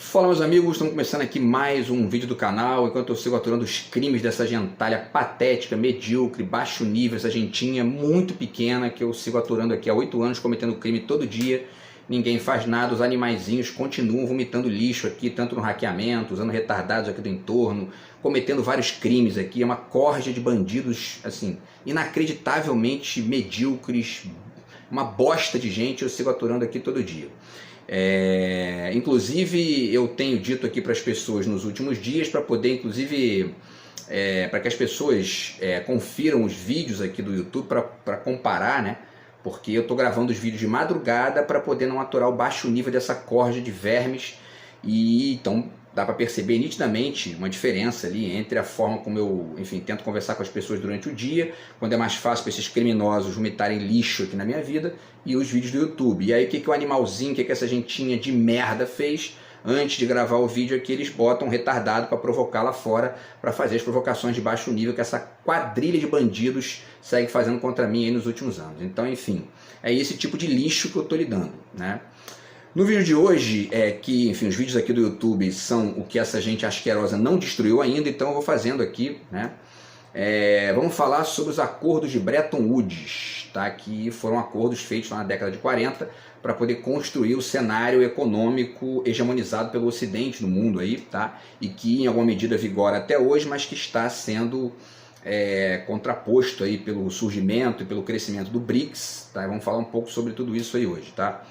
Fala, meus amigos, estamos começando aqui mais um vídeo do canal, enquanto eu sigo aturando os crimes dessa gentalha patética, medíocre, baixo nível, essa gentinha muito pequena que eu sigo aturando aqui há 8 anos, cometendo crime todo dia, ninguém faz nada, os animaizinhos continuam vomitando lixo aqui, tanto no hackeamento, usando retardados aqui do entorno, cometendo vários crimes aqui, é uma corja de bandidos, assim, inacreditavelmente medíocres, uma bosta de gente, eu sigo aturando aqui todo dia. Inclusive eu tenho dito aqui para as pessoas nos últimos dias, para poder inclusive para que as pessoas confiram os vídeos aqui do YouTube para comparar, né? Porque eu estou gravando os vídeos de madrugada para poder não aturar o baixo nível dessa corja de vermes, e então dá para perceber nitidamente uma diferença ali entre a forma como eu, enfim, tento conversar com as pessoas durante o dia, quando é mais fácil para esses criminosos vomitarem lixo aqui na minha vida, e os vídeos do YouTube. E aí o que o animalzinho, o que essa gentinha de merda fez? Antes de gravar o vídeo aqui, eles botam um retardado para provocar lá fora, para fazer as provocações de baixo nível que essa quadrilha de bandidos segue fazendo contra mim aí nos últimos anos. Então, enfim, é esse tipo de lixo que eu estou lidando, né? No vídeo de hoje, enfim, os vídeos aqui do YouTube são o que essa gente asquerosa não destruiu ainda, então eu vou fazendo aqui, né? Vamos falar sobre os acordos de Bretton Woods, tá? Que foram acordos feitos lá na década de 40 para poder construir o cenário econômico hegemonizado pelo Ocidente no mundo aí, tá? E que em alguma medida vigora até hoje, mas que está sendo contraposto aí pelo surgimento e pelo crescimento do BRICS, tá? Vamos falar um pouco sobre tudo isso aí hoje, tá?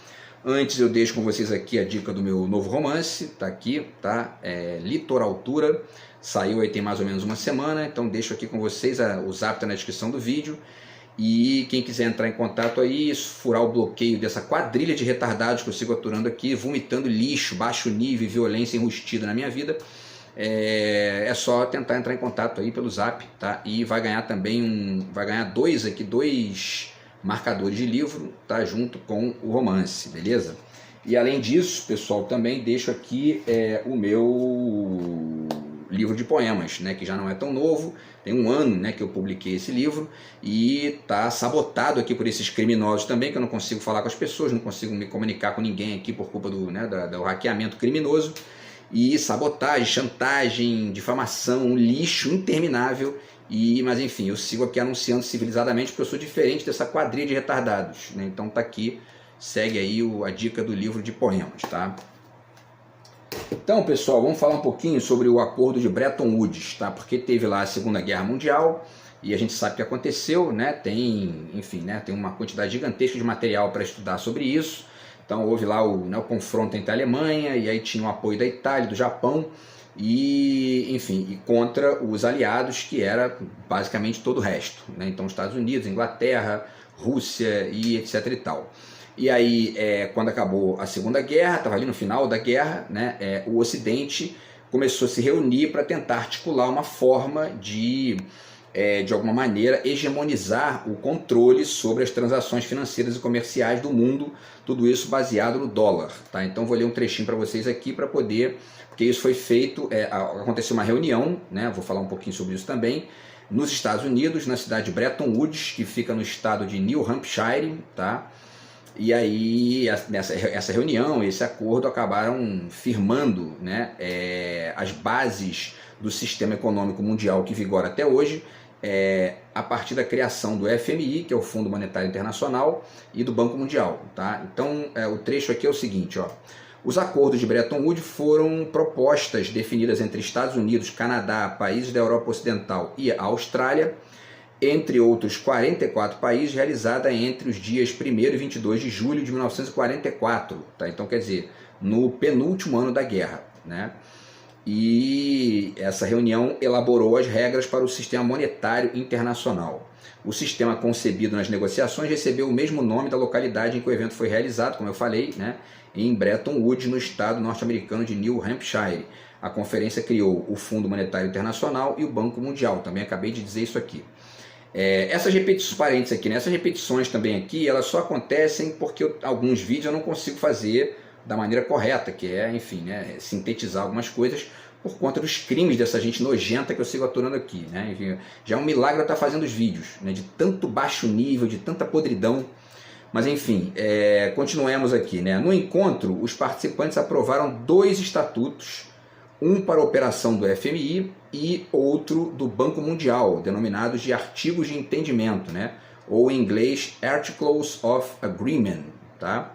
Antes eu deixo com vocês aqui a dica do meu novo romance, tá aqui, tá? Litoraltura, saiu aí tem mais ou menos uma semana, então deixo aqui com vocês, o zap tá na descrição do vídeo, e quem quiser entrar em contato aí, furar o bloqueio dessa quadrilha de retardados que eu sigo aturando aqui, vomitando lixo, baixo nível e violência enrustida na minha vida, é só tentar entrar em contato aí pelo zap, tá? E vai ganhar também dois marcadores de livro, tá, junto com o romance, beleza? E além disso, pessoal, também deixo aqui o meu livro de poemas, né, que já não é tão novo, tem 1 ano, né, que eu publiquei esse livro, e tá sabotado aqui por esses criminosos também, que eu não consigo falar com as pessoas, não consigo me comunicar com ninguém aqui por culpa do hackeamento criminoso, e sabotagem, chantagem, difamação, um lixo interminável. Mas enfim, eu sigo aqui anunciando civilizadamente porque eu sou diferente dessa quadrilha de retardados, né? Então tá aqui, segue aí a dica do livro de poemas, tá? Então, pessoal, vamos falar um pouquinho sobre o acordo de Bretton Woods, tá? Porque teve lá a Segunda Guerra Mundial e a gente sabe o que aconteceu, né? Tem uma quantidade gigantesca de material para estudar sobre isso. Então houve lá o confronto entre a Alemanha, e aí tinha o apoio da Itália, do Japão, e contra os aliados, que era basicamente todo o resto, né? Então Estados Unidos, Inglaterra, Rússia e etc e tal. E aí quando acabou a Segunda Guerra, estava ali no final da guerra, né? O Ocidente começou a se reunir para tentar articular uma forma de alguma maneira hegemonizar o controle sobre as transações financeiras e comerciais do mundo, tudo isso baseado no dólar, tá? Então vou ler um trechinho para vocês aqui para poder, porque isso foi feito, aconteceu uma reunião, né? Vou falar um pouquinho sobre isso também, nos Estados Unidos, na cidade de Bretton Woods, que fica no estado de New Hampshire, tá? E aí essa reunião, esse acordo acabaram firmando, né, as bases do sistema econômico mundial que vigora até hoje, a partir da criação do FMI, que é o Fundo Monetário Internacional, e do Banco Mundial, tá? Então o trecho aqui é o seguinte, ó: os acordos de Bretton Woods foram propostas definidas entre Estados Unidos, Canadá, países da Europa Ocidental e a Austrália, entre outros 44 países, realizada entre os dias 1º e 22 de julho de 1944, tá? Então quer dizer, no penúltimo ano da guerra, né? E essa reunião elaborou as regras para o sistema monetário internacional. O sistema concebido nas negociações recebeu o mesmo nome da localidade em que o evento foi realizado, como eu falei, né, em Bretton Woods, no estado norte-americano de New Hampshire. A conferência criou o Fundo Monetário Internacional e o Banco Mundial, também acabei de dizer isso aqui. Essas repetições, parênteses aqui, né, essas repetições também aqui, elas só acontecem porque alguns vídeos eu não consigo fazer da maneira correta, que enfim, né, sintetizar algumas coisas por conta dos crimes dessa gente nojenta que eu sigo aturando aqui, né? Enfim, já é um milagre eu estar fazendo os vídeos, né, de tanto baixo nível, de tanta podridão. Mas enfim, continuemos aqui, né? No encontro, os participantes aprovaram 2 estatutos, um para a operação do FMI e outro do Banco Mundial, denominados de artigos de entendimento, né? Ou em inglês, Articles of Agreement. Tá?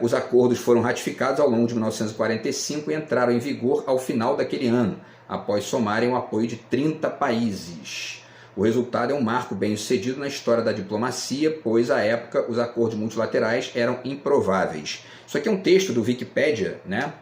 Os acordos foram ratificados ao longo de 1945 e entraram em vigor ao final daquele ano, após somarem o apoio de 30 países. O resultado é um marco bem-sucedido na história da diplomacia, pois à época os acordos multilaterais eram improváveis. Isso aqui é um texto do Wikipedia, né?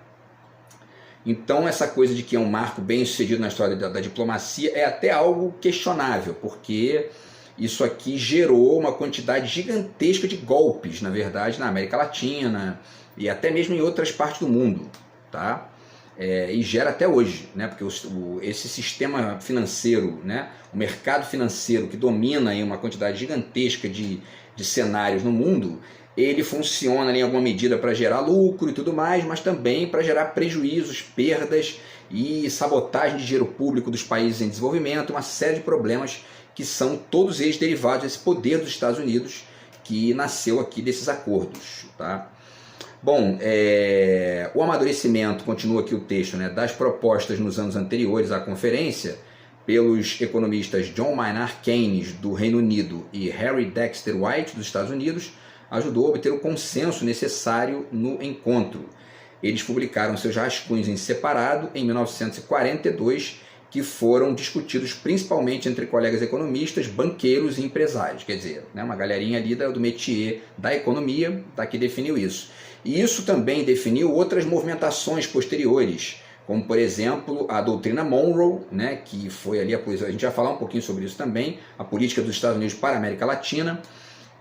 Então essa coisa de que é um marco bem-sucedido na história da diplomacia é até algo questionável, porque isso aqui gerou uma quantidade gigantesca de golpes, na verdade, na América Latina e até mesmo em outras partes do mundo, tá? E gera até hoje, né? Porque esse sistema financeiro, né? O mercado financeiro que domina aí uma quantidade gigantesca de cenários no mundo, ele funciona em alguma medida para gerar lucro e tudo mais, mas também para gerar prejuízos, perdas e sabotagem de dinheiro público dos países em desenvolvimento, uma série de problemas que são todos eles derivados desse poder dos Estados Unidos que nasceu aqui desses acordos. Tá? Bom, o amadurecimento, continua aqui o texto, né, das propostas nos anos anteriores à conferência, pelos economistas John Maynard Keynes, do Reino Unido, e Harry Dexter White, dos Estados Unidos, ajudou a obter o consenso necessário no encontro. Eles publicaram seus rascunhos em separado em 1942, que foram discutidos principalmente entre colegas economistas, banqueiros e empresários. Quer dizer, né, uma galerinha ali do métier da economia que definiu isso. E isso também definiu outras movimentações posteriores, como, por exemplo, a doutrina Monroe, né, que foi ali, a gente vai falar um pouquinho sobre isso também, a política dos Estados Unidos para a América Latina,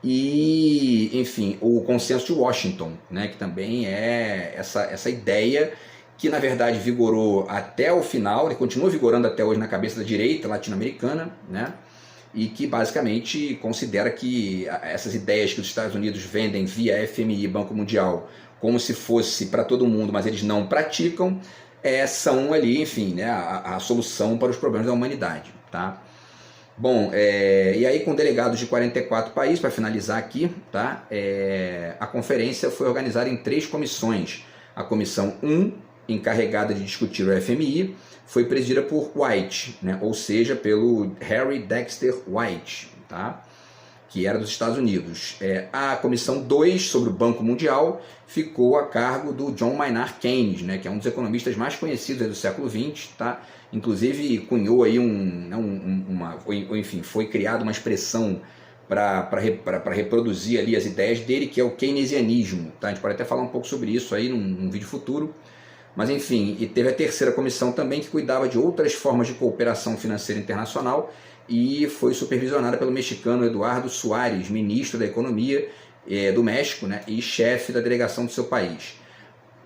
e, enfim, o consenso de Washington, né, que também é essa ideia que, na verdade, vigorou até o final, e continua vigorando até hoje na cabeça da direita latino-americana, né, e que basicamente considera que essas ideias que os Estados Unidos vendem via FMI, Banco Mundial, como se fosse para todo mundo, mas eles não praticam, são ali, enfim, né, a solução para os problemas da humanidade. Tá? Bom, e aí com delegados de 44 países, para finalizar aqui, tá? A conferência foi organizada em 3 comissões. A comissão 1, encarregada de discutir o FMI, foi presidida por White, né? Ou seja, pelo Harry Dexter White, tá? Que era dos Estados Unidos. A comissão 2, sobre o Banco Mundial, ficou a cargo do John Maynard Keynes, né? Que é um dos economistas mais conhecidos do século XX, tá? Inclusive cunhou aí enfim, foi criada uma expressão para reproduzir ali as ideias dele, que é o keynesianismo, tá? A gente pode até falar um pouco sobre isso aí num vídeo futuro. Mas enfim, e teve a terceira comissão também, que cuidava de outras formas de cooperação financeira internacional, e foi supervisionada pelo mexicano Eduardo Suárez, ministro da Economia do México, né, e chefe da delegação do seu país.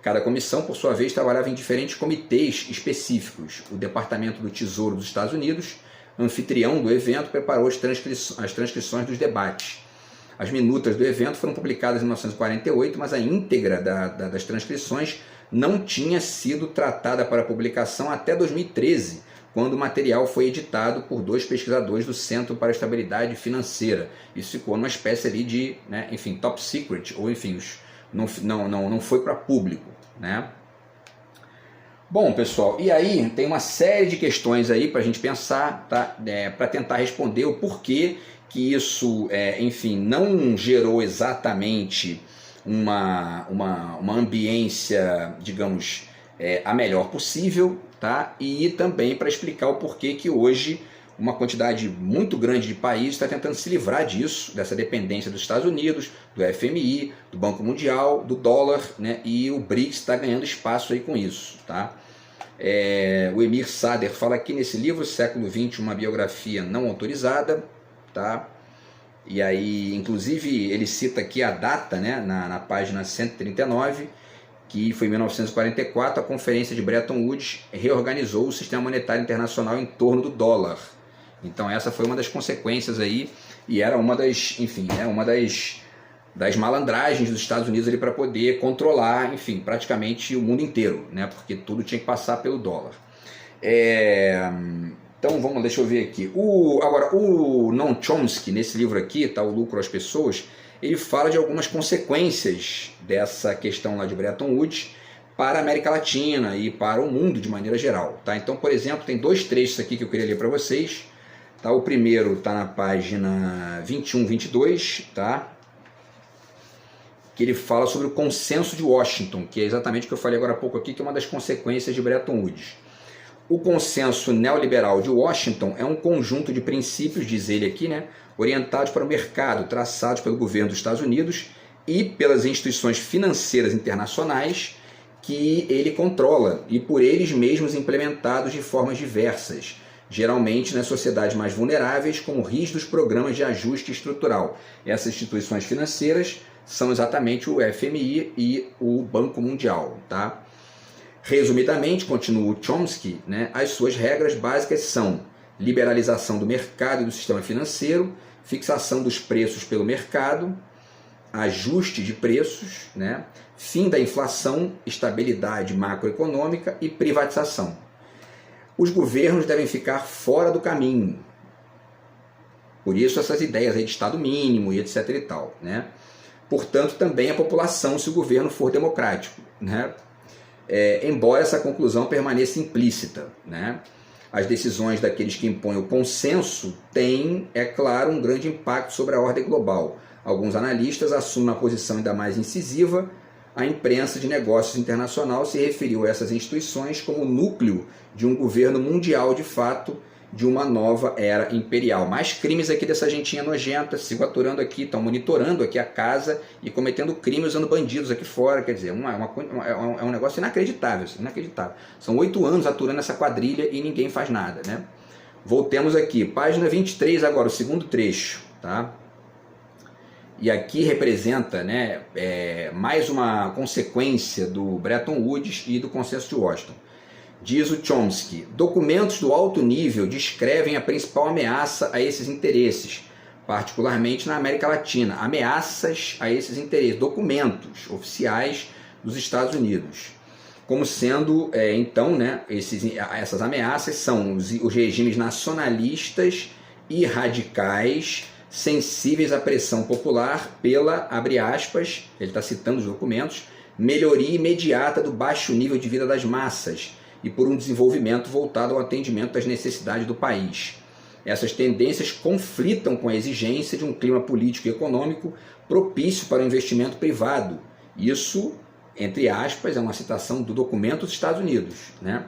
Cada comissão, por sua vez, trabalhava em diferentes comitês específicos. O Departamento do Tesouro dos Estados Unidos, anfitrião do evento, preparou as transcrições dos debates. As minutas do evento foram publicadas em 1948, mas a íntegra das transcrições não tinha sido tratada para publicação até 2013, quando o material foi editado por 2 pesquisadores do Centro para a Estabilidade Financeira. Isso ficou numa espécie ali de, né, enfim, top secret, ou enfim, não foi para público, né? Bom, pessoal, e aí tem uma série de questões aí para a gente pensar, tá? Para tentar responder o porquê que isso, enfim, não gerou exatamente uma ambiência, digamos, a melhor possível, tá? E também para explicar o porquê que hoje uma quantidade muito grande de países está tentando se livrar disso, dessa dependência dos Estados Unidos, do FMI, do Banco Mundial, do dólar, né? E o BRICS está ganhando espaço aí com isso, tá? O Emir Sader fala aqui nesse livro, Século XX, uma biografia não autorizada, tá? E aí, inclusive, ele cita aqui a data, né, na página 139, que foi em 1944, a Conferência de Bretton Woods reorganizou o sistema monetário internacional em torno do dólar. Então essa foi uma das consequências aí, e era uma das, enfim, uma das malandragens dos Estados Unidos ali para poder controlar, enfim, praticamente o mundo inteiro, né, porque tudo tinha que passar pelo dólar. Então deixa eu ver aqui. Agora, o Noam Chomsky, nesse livro aqui, tá, O Lucro às Pessoas, ele fala de algumas consequências dessa questão lá de Bretton Woods para a América Latina e para o mundo de maneira geral. Tá? Então, por exemplo, tem dois trechos aqui que eu queria ler para vocês. Tá? O primeiro está na página 21, 22, tá? Que ele fala sobre o consenso de Washington, que é exatamente o que eu falei agora há pouco aqui, que é uma das consequências de Bretton Woods. O consenso neoliberal de Washington é um conjunto de princípios, diz ele aqui, né, orientados para o mercado, traçados pelo governo dos Estados Unidos e pelas instituições financeiras internacionais que ele controla, e por eles mesmos implementados de formas diversas, geralmente nas sociedades mais vulneráveis, com rígidos programas de ajuste estrutural. Essas instituições financeiras são exatamente o FMI e o Banco Mundial. Tá? Resumidamente, continua o Chomsky, né, as suas regras básicas são liberalização do mercado e do sistema financeiro, fixação dos preços pelo mercado, ajuste de preços, né, fim da inflação, estabilidade macroeconômica e privatização. Os governos devem ficar fora do caminho. Por isso essas ideias aí de Estado mínimo e etc. e tal, né? Portanto, também a população, se o governo for democrático, né? Embora essa conclusão permaneça implícita, né? As decisões daqueles que impõem o consenso têm, é claro, um grande impacto sobre a ordem global. Alguns analistas assumem uma posição ainda mais incisiva. A imprensa de negócios internacional se referiu a essas instituições como núcleo de um governo mundial de fato, de uma nova era imperial. Mais crimes aqui dessa gentinha nojenta, sigo aturando aqui, estão monitorando aqui a casa e cometendo crimes usando bandidos aqui fora, quer dizer, é um negócio inacreditável, inacreditável. São 8 anos aturando essa quadrilha e ninguém faz nada, né? Voltemos aqui, página 23 agora, o segundo trecho, tá? E aqui representa, né, mais uma consequência do Bretton Woods e do consenso de Washington. Diz o Chomsky, documentos do alto nível descrevem a principal ameaça a esses interesses, particularmente na América Latina. Ameaças a esses interesses, documentos oficiais dos Estados Unidos. Como sendo, então, né, essas ameaças são os regimes nacionalistas e radicais, sensíveis à pressão popular pela, abre aspas, ele está citando os documentos, melhoria imediata do baixo nível de vida das massas e por um desenvolvimento voltado ao atendimento das necessidades do país. Essas tendências conflitam com a exigência de um clima político e econômico propício para o investimento privado. Isso, entre aspas, é uma citação do documento dos Estados Unidos, né?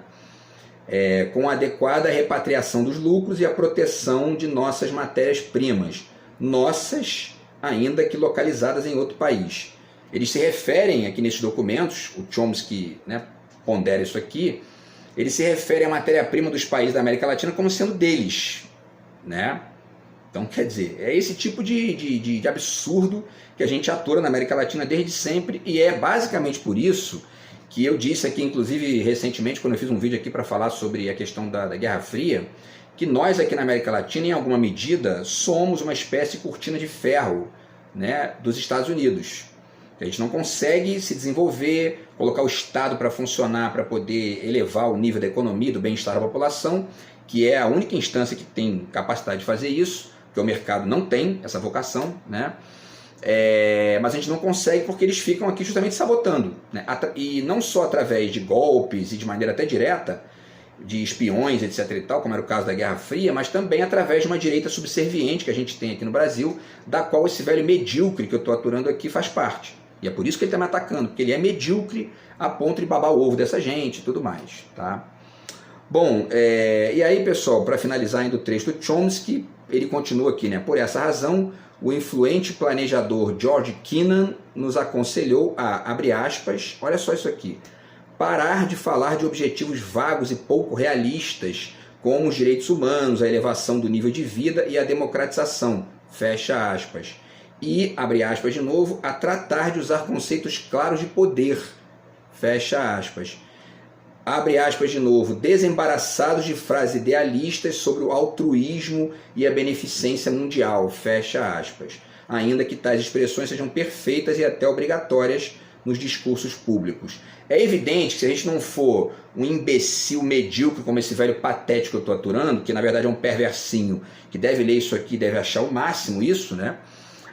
Com a adequada repatriação dos lucros e a proteção de nossas matérias-primas, nossas, ainda que localizadas em outro país. Eles se referem aqui nesses documentos, o Chomsky, né, pondera isso aqui, eles se referem à matéria-prima dos países da América Latina como sendo deles, né? Então, quer dizer, é esse tipo de absurdo que a gente atura na América Latina desde sempre, e é basicamente por isso que eu disse aqui, inclusive recentemente, quando eu fiz um vídeo aqui para falar sobre a questão da Guerra Fria, que nós aqui na América Latina, em alguma medida, somos uma espécie de cortina de ferro, né, dos Estados Unidos. A gente não consegue se desenvolver, colocar o Estado para funcionar, para poder elevar o nível da economia e do bem-estar da população, que é a única instância que tem capacidade de fazer isso, porque o mercado não tem essa vocação, né? Mas a gente não consegue porque eles ficam aqui justamente sabotando, né? E não só através de golpes e de maneira até direta, de espiões, etc. e tal, como era o caso da Guerra Fria, mas também através de uma direita subserviente que a gente tem aqui no Brasil, da qual esse velho medíocre que eu estou aturando aqui faz parte. E é por isso que ele está me atacando, porque ele é medíocre a ponto de babar o ovo dessa gente e tudo mais, tá? Bom, e aí, pessoal, para finalizar ainda o trecho do Chomsky, ele continua aqui, né? Por essa razão, o influente planejador George Kennan nos aconselhou a, abre aspas, olha só isso aqui, parar de falar de objetivos vagos e pouco realistas, como os direitos humanos, a elevação do nível de vida e a democratização, fecha aspas. E, abre aspas de novo, a tratar de usar conceitos claros de poder, fecha aspas. Abre aspas de novo, desembaraçados de frases idealistas sobre o altruísmo e a beneficência mundial, fecha aspas. Ainda que tais expressões sejam perfeitas e até obrigatórias nos discursos públicos. É evidente que se a gente não for um imbecil medíocre como esse velho patético que eu estou aturando, que na verdade é um perversinho, que deve ler isso aqui, deve achar o máximo isso, né?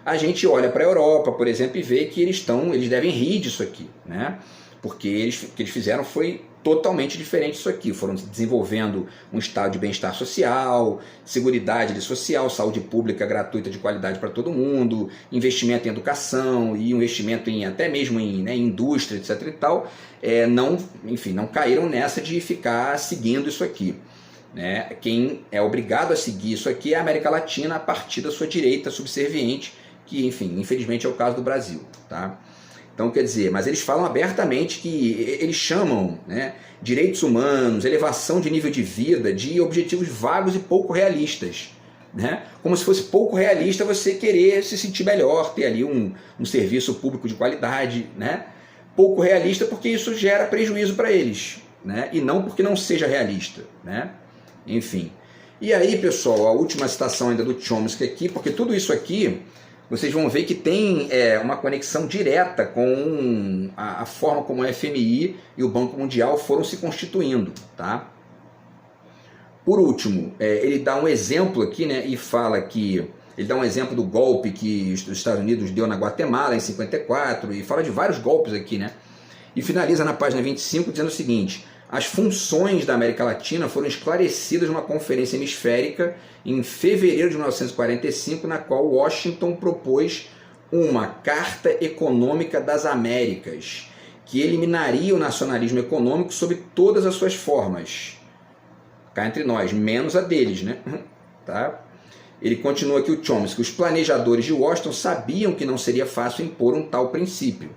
A gente olha para a Europa, por exemplo, e vê que eles devem rir disso aqui, né? Porque o que eles fizeram foi totalmente diferente disso aqui. Foram desenvolvendo um estado de bem-estar social, seguridade social, saúde pública gratuita de qualidade para todo mundo, investimento em educação e investimento até mesmo em, né, indústria, etc. e tal. Não caíram nessa de ficar seguindo isso aqui. Né? Quem é obrigado a seguir isso aqui é a América Latina a partir da sua direita subserviente, que, enfim, infelizmente é o caso do Brasil, tá? Então, quer dizer, mas eles falam abertamente que eles chamam, né, direitos humanos, elevação de nível de vida, de objetivos vagos e pouco realistas. Né? Como se fosse pouco realista você querer se sentir melhor, ter ali um serviço público de qualidade. Né? Pouco realista porque isso gera prejuízo para eles, né? E não porque não seja realista. Né? Enfim. E aí, pessoal, a última citação ainda do Chomsky aqui, porque tudo isso aqui vocês vão ver que tem uma conexão direta com a forma como o FMI e o Banco Mundial foram se constituindo. Tá? Por último, ele dá um exemplo aqui, né, e fala que ele dá um exemplo do golpe que os Estados Unidos deu na Guatemala em 54, e fala de vários golpes aqui, né? E finaliza na página 25 dizendo o seguinte: as funções da América Latina foram esclarecidas numa conferência hemisférica em fevereiro de 1945, na qual Washington propôs uma Carta Econômica das Américas, que eliminaria o nacionalismo econômico sob todas as suas formas. Cá entre nós, menos a deles, né? Tá? Ele continua aqui, o Chomsky: os planejadores de Washington sabiam que não seria fácil impor um tal princípio.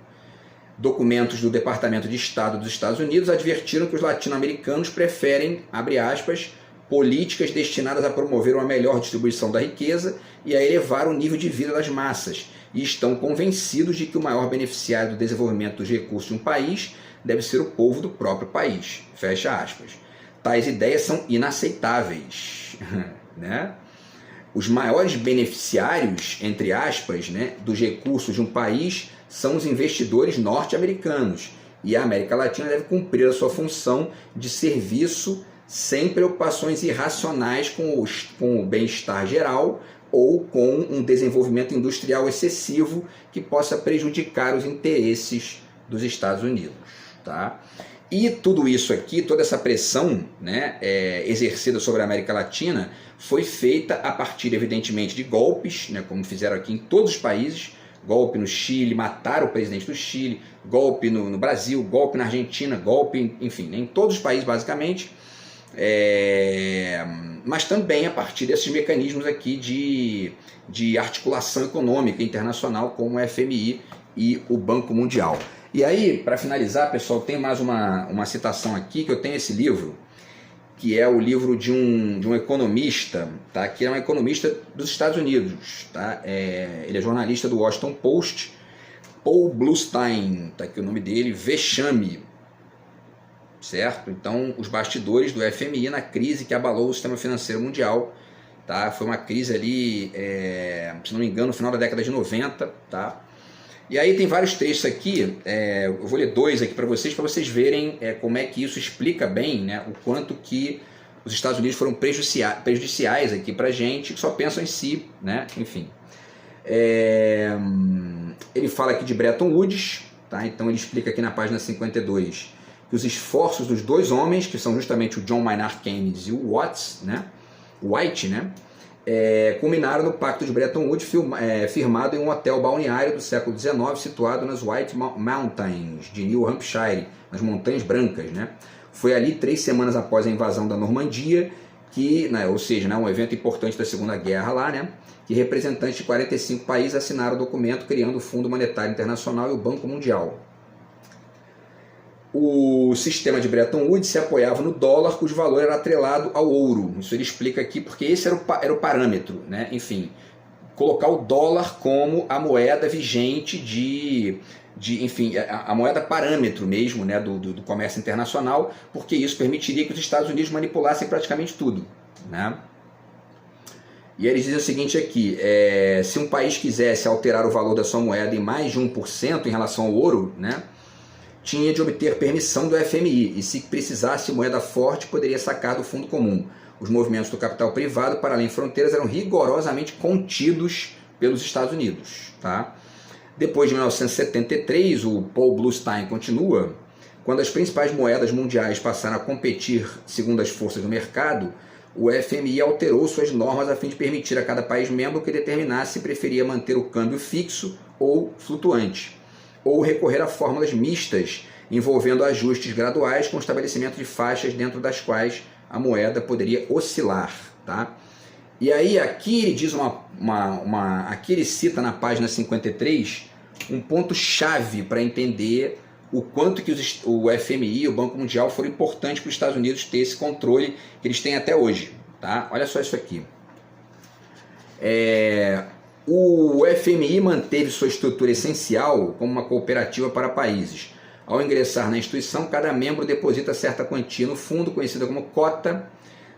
Documentos do Departamento de Estado dos Estados Unidos advertiram que os latino-americanos preferem, abre aspas, políticas destinadas a promover uma melhor distribuição da riqueza e a elevar o nível de vida das massas, e estão convencidos de que o maior beneficiário do desenvolvimento dos recursos de um país deve ser o povo do próprio país. Fecha aspas. Tais ideias são inaceitáveis. Né? Os maiores beneficiários, entre aspas, né, dos recursos de um país são os investidores norte-americanos, e a América Latina deve cumprir a sua função de serviço sem preocupações irracionais com o bem-estar geral ou com um desenvolvimento industrial excessivo que possa prejudicar os interesses dos Estados Unidos. Tá? E tudo isso aqui, toda essa pressão, né, exercida sobre a América Latina, foi feita a partir, evidentemente, de golpes, né, como fizeram aqui em todos os países. Golpe no Chile, mataram o presidente do Chile, golpe no Brasil, golpe na Argentina, golpe, enfim, em todos os países basicamente, mas também a partir desses mecanismos aqui de articulação econômica internacional, como o FMI e o Banco Mundial. E aí, para finalizar, pessoal, tem mais uma citação aqui, que eu tenho esse livro, que é o livro de um economista, tá? Que é um economista dos Estados Unidos. Tá? Ele é jornalista do Washington Post, Paul Bluestein, tá aqui o nome dele, Vexame. Certo? Então, os bastidores do FMI na crise que abalou o sistema financeiro mundial. Tá? Foi uma crise ali, se não me engano, no final da década de 90. Tá? E aí tem vários textos aqui, eu vou ler dois aqui para vocês verem como é que isso explica bem, né, o quanto que os Estados Unidos foram prejudiciais aqui para a gente, que só pensam em si, né, enfim. Ele fala aqui de Bretton Woods, tá? Então ele explica aqui na página 52 que os esforços dos dois homens, que são justamente o John Maynard Keynes e o White, né, culminaram no Pacto de Bretton Woods, firmado em um hotel balneário do século XIX, situado nas White Mountains, de New Hampshire, nas Montanhas Brancas. Né? Foi ali, 3 semanas após a invasão da Normandia, ou seja, um evento importante da Segunda Guerra lá, né, que representantes de 45 países assinaram o documento criando o Fundo Monetário Internacional e o Banco Mundial. O sistema de Bretton Woods se apoiava no dólar, cujo valor era atrelado ao ouro. Isso ele explica aqui, porque esse era o parâmetro, né? Enfim, colocar o dólar como a moeda vigente enfim, a moeda parâmetro mesmo, né, do comércio internacional, porque isso permitiria que os Estados Unidos manipulassem praticamente tudo. Né? E eles dizem o seguinte aqui, se um país quisesse alterar o valor da sua moeda em mais de 1% em relação ao ouro, né, tinha de obter permissão do FMI, e se precisasse moeda forte, poderia sacar do fundo comum. Os movimentos do capital privado para além de fronteiras eram rigorosamente contidos pelos Estados Unidos. Tá? Depois de 1973, o Paul Bluestein continua, quando as principais moedas mundiais passaram a competir segundo as forças do mercado, o FMI alterou suas normas a fim de permitir a cada país membro que determinasse se preferia manter o câmbio fixo ou flutuante, ou recorrer a fórmulas mistas, envolvendo ajustes graduais com estabelecimento de faixas dentro das quais a moeda poderia oscilar. Tá? E aí aqui ele diz aqui ele cita na página 53 um ponto-chave para entender o quanto que o FMI, o Banco Mundial, foram importantes para os Estados Unidos ter esse controle que eles têm até hoje. Tá? Olha só isso aqui. O FMI manteve sua estrutura essencial como uma cooperativa para países. Ao ingressar na instituição, cada membro deposita certa quantia no fundo, conhecida como cota,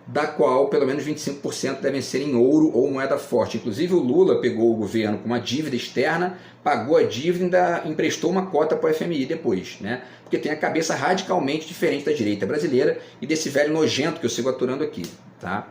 da qual pelo menos 25% devem ser em ouro ou moeda forte. Inclusive o Lula pegou o governo com uma dívida externa, pagou a dívida e ainda emprestou uma cota para o FMI depois, né? Porque tem a cabeça radicalmente diferente da direita brasileira e desse velho nojento que eu sigo aturando aqui. Tá?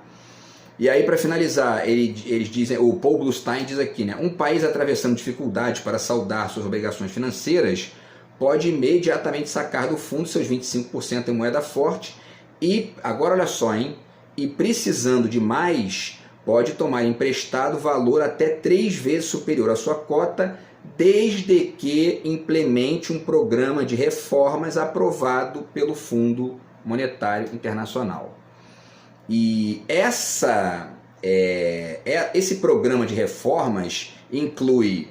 E aí, para finalizar, eles dizem, o Paul Bluestein diz aqui, né? Um país atravessando dificuldades para saldar suas obrigações financeiras pode imediatamente sacar do fundo seus 25% em moeda forte e, agora olha só, hein? E precisando de mais, pode tomar emprestado valor até 3 vezes superior à sua cota, desde que implemente um programa de reformas aprovado pelo Fundo Monetário Internacional. E esse programa de reformas inclui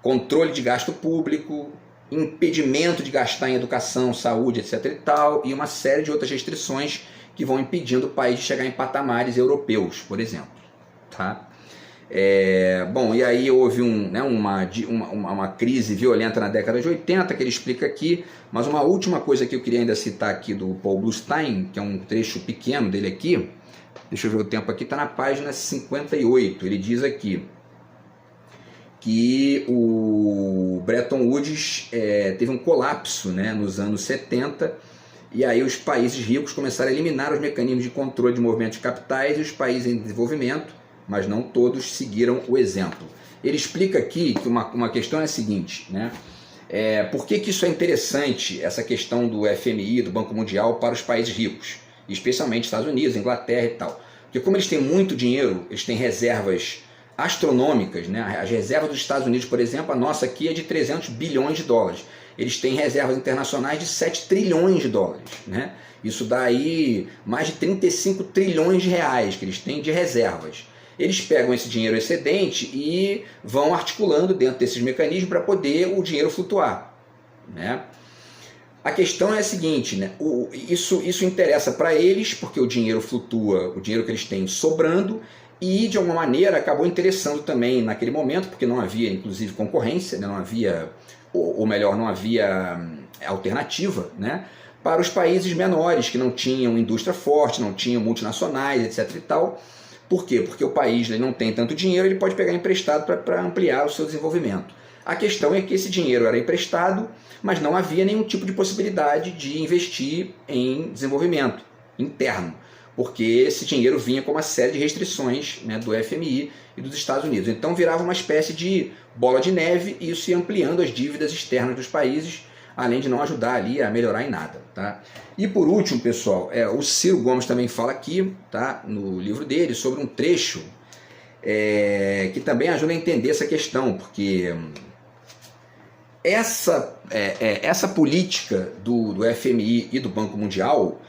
controle de gasto público, impedimento de gastar em educação, saúde, etc. e tal, e uma série de outras restrições que vão impedindo o país de chegar em patamares europeus, por exemplo. Tá? Bom, e aí houve uma crise violenta na década de 80, que ele explica aqui, mas uma última coisa que eu queria ainda citar aqui do Paul Bluestein, que é um trecho pequeno dele aqui, deixa eu ver o tempo aqui, está na página 58, ele diz aqui que o Bretton Woods teve um colapso, né, nos anos 70, e aí os países ricos começaram a eliminar os mecanismos de controle de movimentos de capitais e os países em desenvolvimento, mas não todos seguiram o exemplo. Ele explica aqui que uma questão é a seguinte, né? Por que isso é interessante, essa questão do FMI, do Banco Mundial, para os países ricos, especialmente Estados Unidos, Inglaterra e tal? Porque como eles têm muito dinheiro, eles têm reservas astronômicas, né? As reservas dos Estados Unidos, por exemplo, a nossa aqui é de 300 bilhões de dólares. Eles têm reservas internacionais de 7 trilhões de dólares, né? Isso dá aí mais de 35 trilhões de reais que eles têm de reservas. Eles pegam esse dinheiro excedente e vão articulando dentro desses mecanismos para poder o dinheiro flutuar, né? A questão é a seguinte, né? Isso interessa para eles porque o dinheiro flutua, o dinheiro que eles têm sobrando, e de alguma maneira acabou interessando também naquele momento, porque não havia inclusive concorrência, né? Não havia, ou melhor, não havia alternativa, né? Para os países menores que não tinham indústria forte, não tinham multinacionais, etc. e tal. Por quê? Porque o país não tem tanto dinheiro, ele pode pegar emprestado para ampliar o seu desenvolvimento. A questão é que esse dinheiro era emprestado, mas não havia nenhum tipo de possibilidade de investir em desenvolvimento interno, porque esse dinheiro vinha com uma série de restrições, né, do FMI e dos Estados Unidos. Então virava uma espécie de bola de neve e isso ia ampliando as dívidas externas dos países, além de não ajudar ali a melhorar em nada. Tá? E por último, pessoal, o Ciro Gomes também fala aqui, tá, no livro dele, sobre um trecho que também ajuda a entender essa questão, porque essa política do FMI e do Banco Mundial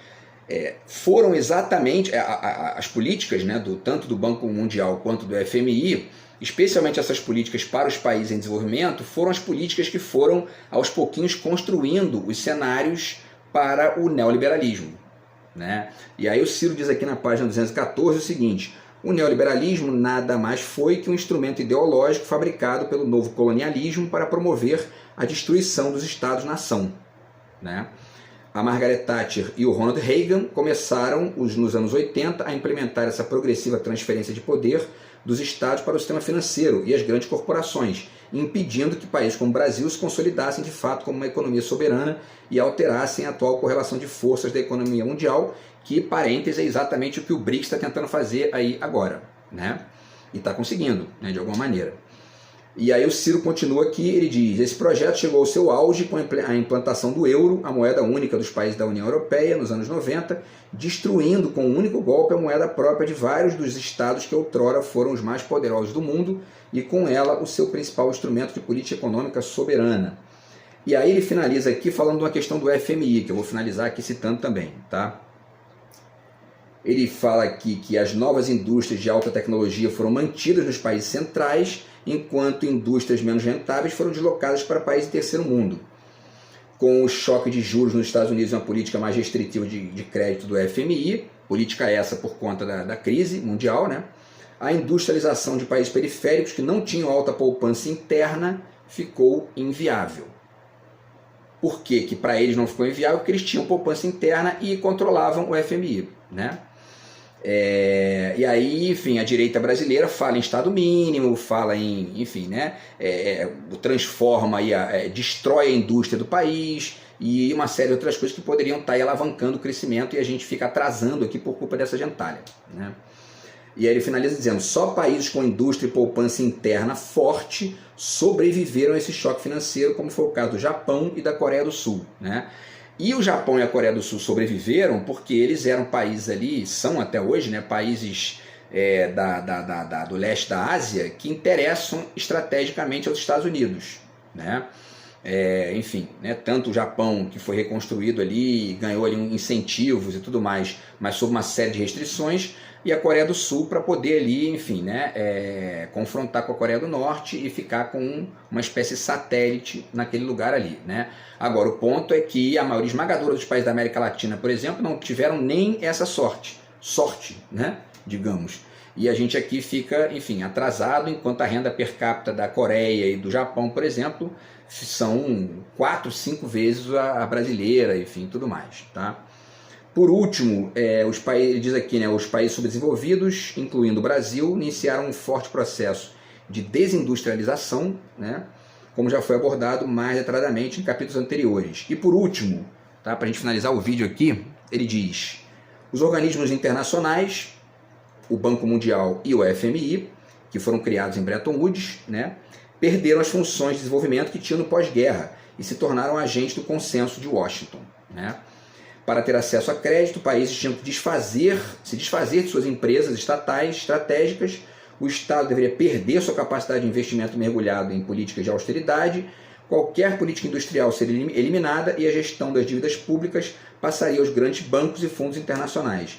foram exatamente as políticas, né, tanto do Banco Mundial quanto do FMI, especialmente essas políticas para os países em desenvolvimento, foram as políticas que foram aos pouquinhos construindo os cenários para o neoliberalismo, né? E aí o Ciro diz aqui na página 214 o seguinte: o neoliberalismo nada mais foi que um instrumento ideológico fabricado pelo novo colonialismo para promover a destruição dos Estados-nação, né? A Margaret Thatcher e o Ronald Reagan começaram nos anos 80 a implementar essa progressiva transferência de poder dos estados para o sistema financeiro e as grandes corporações, impedindo que países como o Brasil se consolidassem de fato como uma economia soberana e alterassem a atual correlação de forças da economia mundial, que, parênteses, é exatamente o que o BRICS está tentando fazer aí agora, né? E está conseguindo, né, de alguma maneira. E aí o Ciro continua aqui, ele diz: esse projeto chegou ao seu auge com a implantação do euro, a moeda única dos países da União Europeia, nos anos 90, destruindo com um único golpe a moeda própria de vários dos estados que outrora foram os mais poderosos do mundo e com ela o seu principal instrumento de política econômica soberana. E aí ele finaliza aqui falando de uma questão do FMI, que eu vou finalizar aqui citando também, tá? Ele fala aqui que as novas indústrias de alta tecnologia foram mantidas nos países centrais, enquanto indústrias menos rentáveis foram deslocadas para países do terceiro mundo. Com o choque de juros nos Estados Unidos e uma política mais restritiva de crédito do FMI, política essa por conta da crise mundial, né? A industrialização de países periféricos que não tinham alta poupança interna ficou inviável. Por quê? Que para eles não ficou inviável? Porque eles tinham poupança interna e controlavam o FMI, né? E aí, enfim, a direita brasileira fala em Estado mínimo, fala em, enfim, né, transforma e destrói a indústria do país e uma série de outras coisas que poderiam estar aí alavancando o crescimento e a gente fica atrasando aqui por culpa dessa gentalha, né? E aí ele finaliza dizendo: só países com indústria e poupança interna forte sobreviveram a esse choque financeiro, como foi o caso do Japão e da Coreia do Sul, né? E o Japão e a Coreia do Sul sobreviveram porque eles eram países ali, são até hoje, né, países do leste da Ásia que interessam estrategicamente aos Estados Unidos, né? Enfim, né, tanto o Japão, que foi reconstruído ali, ganhou ali incentivos e tudo mais, mas sob uma série de restrições, e a Coreia do Sul para poder ali, enfim, né, confrontar com a Coreia do Norte e ficar com uma espécie de satélite naquele lugar ali, né? Agora, o ponto é que a maioria esmagadora dos países da América Latina, por exemplo, não tiveram nem essa sorte, né, digamos. E a gente aqui fica, enfim, atrasado, enquanto a renda per capita da Coreia e do Japão, por exemplo, são 4, 5 vezes a brasileira, enfim, tudo mais, tá? Por último, os países, diz aqui, né, os países subdesenvolvidos, incluindo o Brasil, iniciaram um forte processo de desindustrialização, né, como já foi abordado mais detalhadamente em capítulos anteriores. E por último, tá, para a gente finalizar o vídeo aqui, ele diz: os organismos internacionais, o Banco Mundial e o FMI, que foram criados em Bretton Woods, né, perderam as funções de desenvolvimento que tinham no pós-guerra e se tornaram agentes do consenso de Washington, né? Para ter acesso a crédito, países tinham que se desfazer de suas empresas estatais estratégicas, o Estado deveria perder sua capacidade de investimento mergulhado em políticas de austeridade, qualquer política industrial seria eliminada e a gestão das dívidas públicas passaria aos grandes bancos e fundos internacionais.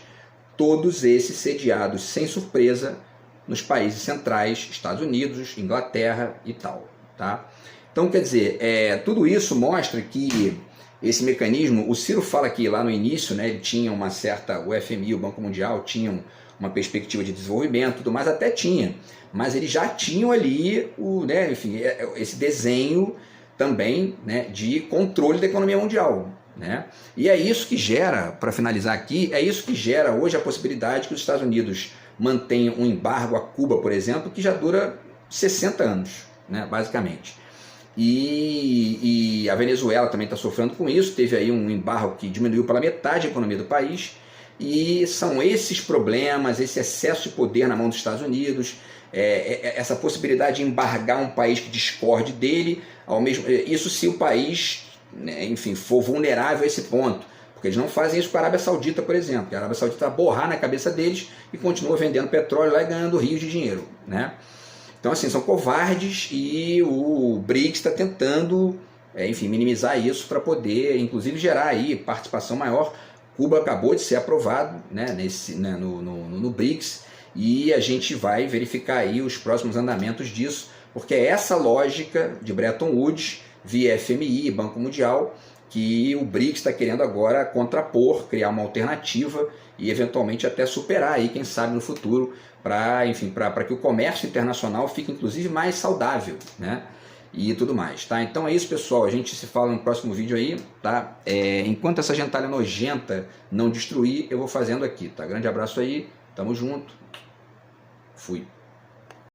Todos esses sediados, sem surpresa, nos países centrais, Estados Unidos, Inglaterra e tal, tá? Então, quer dizer, tudo isso mostra que esse mecanismo, o Ciro fala que lá no início, né, ele tinha uma certa, o FMI, o Banco Mundial, tinham uma perspectiva de desenvolvimento, tudo mais, até tinha, mas eles já tinham ali, né, enfim, esse desenho também, né, de controle da economia mundial, né? E é isso que gera, para finalizar aqui, é isso que gera hoje a possibilidade que os Estados Unidos mantenham um embargo a Cuba, por exemplo, que já dura 60 anos, né, basicamente. E a Venezuela também está sofrendo com isso, teve aí um embargo que diminuiu pela metade a economia do país, e são esses problemas, esse excesso de poder na mão dos Estados Unidos, essa possibilidade de embargar um país que discorde dele, isso se o país, né, enfim, for vulnerável a esse ponto, porque eles não fazem isso com a Arábia Saudita, por exemplo, que a Arábia Saudita vai borrar na cabeça deles e continua vendendo petróleo lá e ganhando rios de dinheiro, né? Então, assim, são covardes e o BRICS está tentando, enfim, minimizar isso para poder, inclusive, gerar aí participação maior. Cuba acabou de ser aprovado, né, no BRICS, e a gente vai verificar aí os próximos andamentos disso, porque é essa lógica de Bretton Woods, via FMI e Banco Mundial, que o BRICS está querendo agora contrapor, criar uma alternativa e eventualmente até superar aí, quem sabe no futuro, para que o comércio internacional fique inclusive mais saudável, né? E tudo mais, tá? Então é isso, pessoal, a gente se fala no próximo vídeo aí, tá? Enquanto essa gentalha nojenta não destruir, eu vou fazendo aqui, tá? Grande abraço aí, tamo junto, fui.